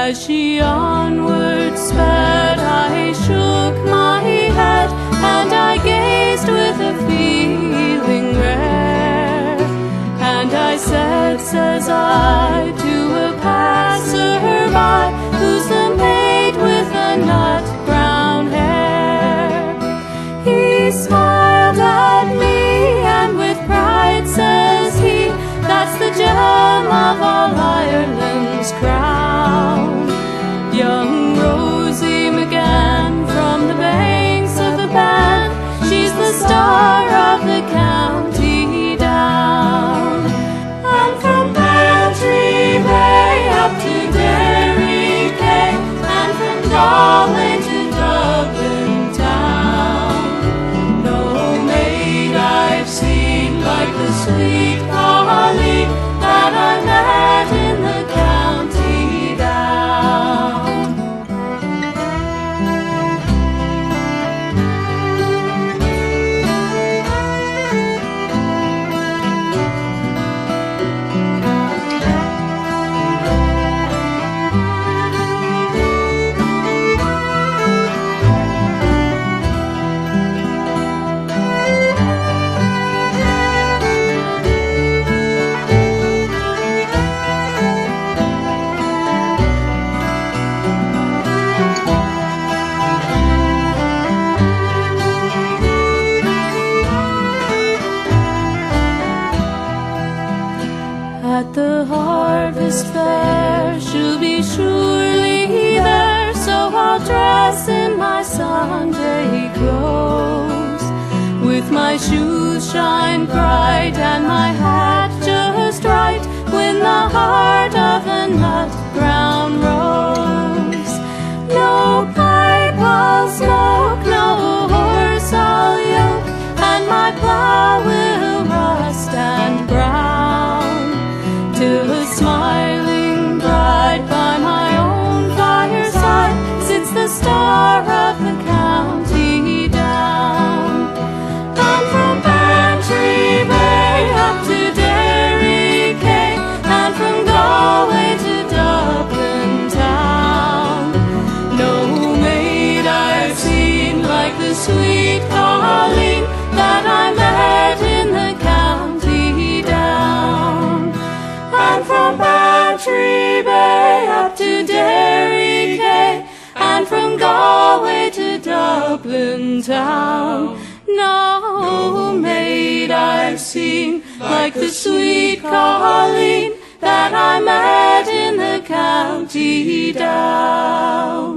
As she onward sped, I shook my head, and I gazed with a feeling rare. And I said, says I, to a passer-by, who's the maid with the nut-brown hair? He smiled at me, and with pride says he, that's the gem of all Ireland's crown. Young Rosie McGann from the banks of the Bann, she's the star of the county down. And from Bantry Bay up to Derry Quay, and from Galway to Dublin town, no maid I've seen like the sweet Colleen that I met in the county down. At the harvest fair, she'll be surely there, so I'll dress in my Sunday clothes, with my shoes shine bright and my hat just right, win the heart of the nut-brown rose. No pipe I'll smoke, no horse I'll yoke, and my plough will rust and brown, till a smiling bride by my own fireside sits the star of the county down. And from Bantry Bay up to Derry Quay, and from Galway to Dublin town, no maid I've seen like the sweet Colleen that I met in the county down. And from Bantry Bay up to Derry Quay, and from Galway to Dublin town, no maid I've seen like the sweet Colleen that I met in the county down.